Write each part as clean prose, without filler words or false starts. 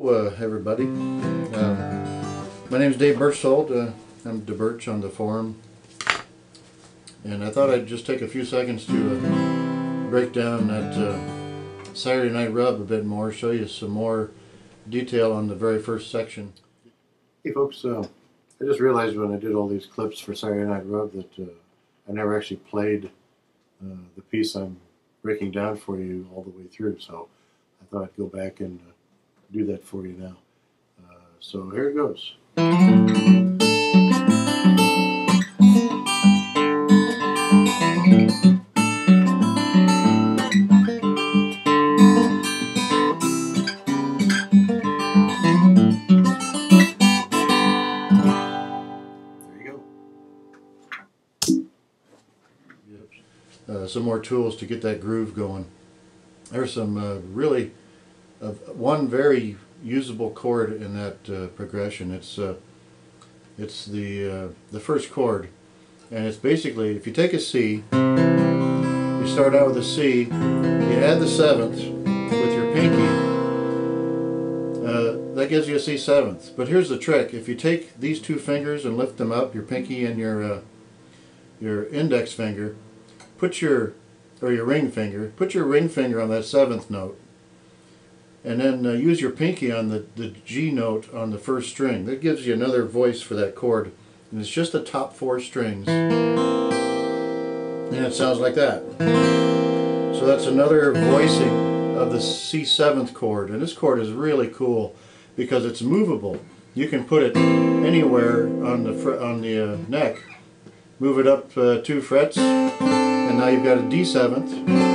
Everybody. My name is Dave Berchtold. I'm DeBerch on the forum, and I thought I'd just take a few seconds to break down that Saturday Night Rub a bit more, show you some more detail on the very first section. Hey folks, I just realized when I did all these clips for Saturday Night Rub that I never actually played the piece I'm breaking down for you all the way through, so I thought I'd go back and do that for you now. So here it goes. There you go. Some more tools to get that groove going. There's some really one very usable chord in that progression. It's the first chord, and it's basically, if you take a C, you start out with a C, you add the seventh with your pinky, that gives you a C seventh. But here's the trick: if you take these two fingers and lift them up, your pinky and your index finger, your ring finger, put your ring finger on that seventh note, and then use your pinky on the G note on the first string. That gives you another voice for that chord, and it's just the top four strings, and it sounds like that. So that's another voicing of the C7th chord, and this chord is really cool because it's movable. You can put it anywhere on the neck, move it up 2 frets, and now you've got a D7th.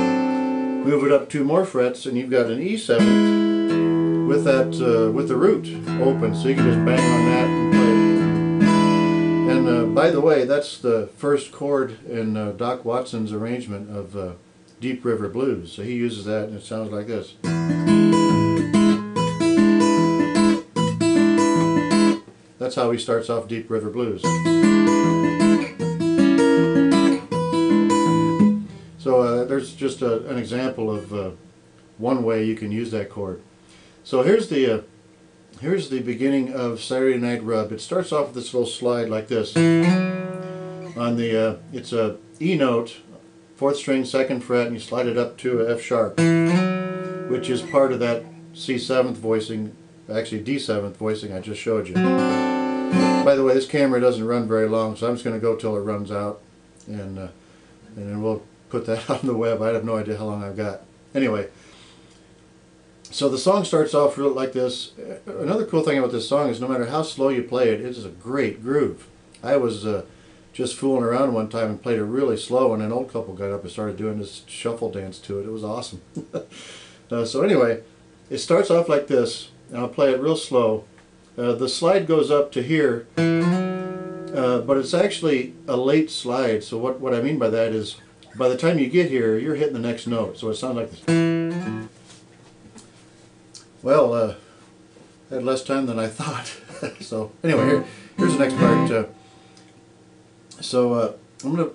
Move it up 2 more frets, and you've got an E7th with that with the root open, so you can just bang on that and play it. And by the way, that's the first chord in Doc Watson's arrangement of Deep River Blues. So he uses that, and it sounds like this. That's how he starts off Deep River Blues. So there's just an example of one way you can use that chord. So here's the beginning of Saturday Night Rub. It starts off with this little slide like this. On the it's a E note, 4th string, 2nd fret, and you slide it up to a F sharp, which is part of that C7th voicing, actually D7th voicing I just showed you. By the way, this camera doesn't run very long, so I'm just going to go till it runs out, and then we'll put that on the web. I have no idea how long I've got. Anyway, so the song starts off like this. Another cool thing about this song is no matter how slow you play it, it is a great groove. I was just fooling around one time and played it really slow, and an old couple got up and started doing this shuffle dance to it. It was awesome. So anyway, it starts off like this, and I'll play it real slow. The slide goes up to here, but it's actually a late slide. So what I mean by that is, by the time you get here, you're hitting the next note. So it sounds like this. Well, I had less time than I thought. So anyway, here's the next part. I'm going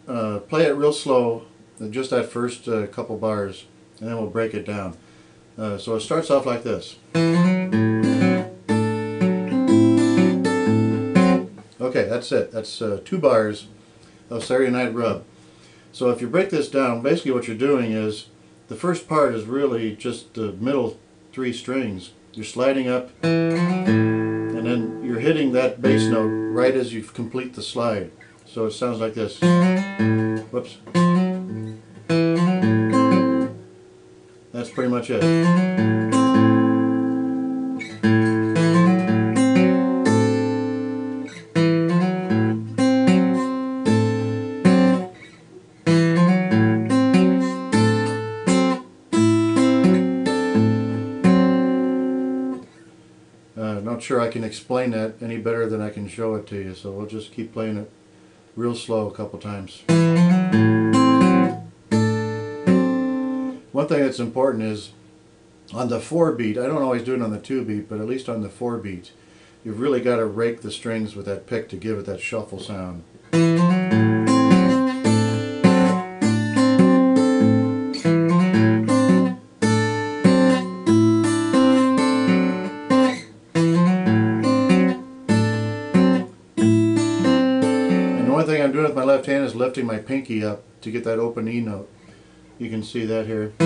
to play it real slow, just that first couple bars, and then we'll break it down. So it starts off like this. Okay, that's it. That's 2 bars of Saturday Night Rub. So if you break this down, basically what you're doing is, the first part is really just the middle 3 strings. You're sliding up, and then you're hitting that bass note right as you complete the slide. So it sounds like this. Whoops. That's pretty much it. Not sure I can explain that any better than I can show it to you, so we'll just keep playing it real slow a couple times. One thing that's important is on the 4 beat, I don't always do it on the 2 beat, but at least on the 4 beat, you've really got to rake the strings with that pick to give it that shuffle sound. left hand is lifting my pinky up to get that open E note. You can see that here. I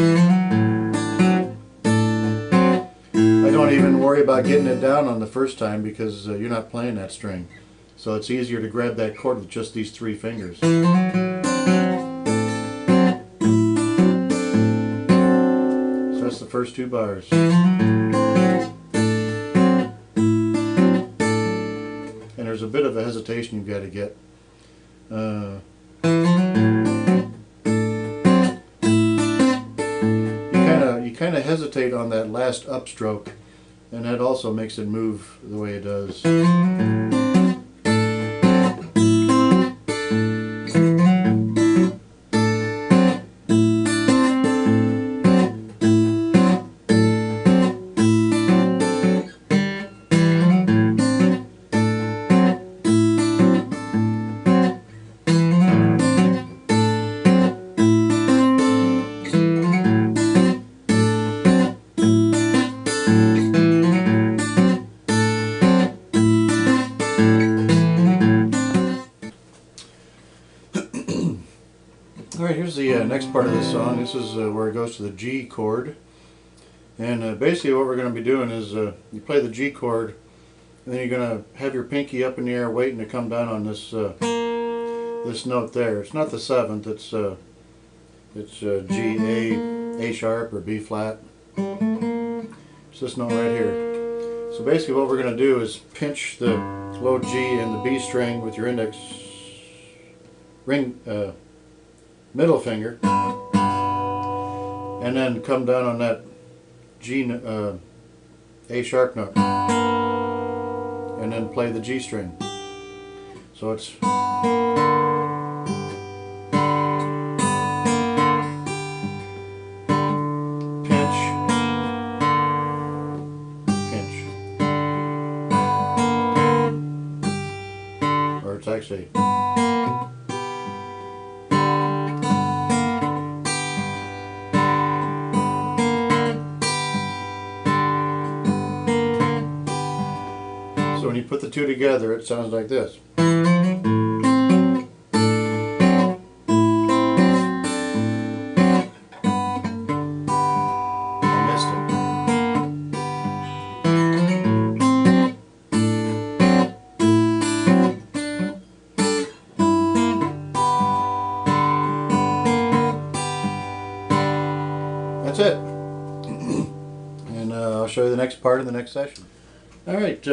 don't even worry about getting it down on the first time because you're not playing that string. So it's easier to grab that chord with just these 3 fingers. So that's the first 2 bars. And there's a bit of a hesitation you've got to get. You kind of hesitate on that last upstroke, and that also makes it move the way it does. Alright, here's the next part of this song. This is where it goes to the G chord. And basically what we're going to be doing is you play the G chord, and then you're going to have your pinky up in the air waiting to come down on this this note there. It's not the 7th, it's G, A sharp or B flat. It's this note right here. So basically what we're going to do is pinch the low G and the B string with your index middle finger, and then come down on that G, A sharp note, and then play the G string. So it's pinch, pinch, or it's actually when you put the 2 together, it sounds like this. I missed it. That's it. And I'll show you the next part in the next session. Alright.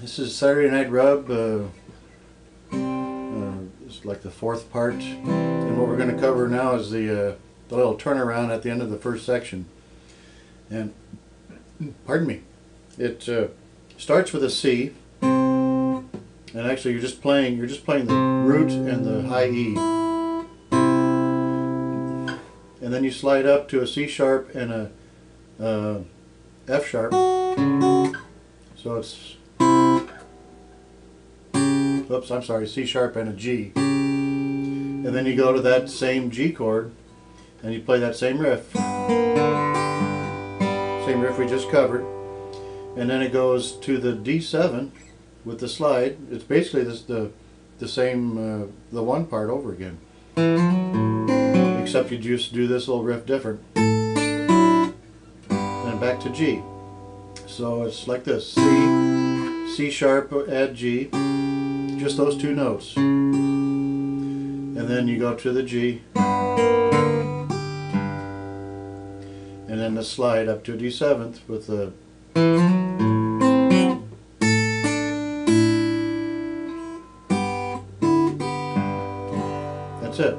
This is Saturday Night Rub. It's like the 4th part, and what we're going to cover now is the little turnaround at the end of the first section. And pardon me, it starts with a C, and actually you're just playing the root and the high E, and then you slide up to a C sharp and a F sharp. So it's, oops, I'm sorry, C sharp and a G. And then you go to that same G chord and you play that same riff. Same riff we just covered. And then it goes to the D7 with the slide. It's basically the same, the 1 part over again. Except you just do this little riff different. And back to G. So it's like this. C sharp, add G. Just those 2 notes, and then you go to the G, and then the slide up to a D7th with the that's it.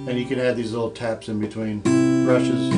And you can add these little taps in between brushes.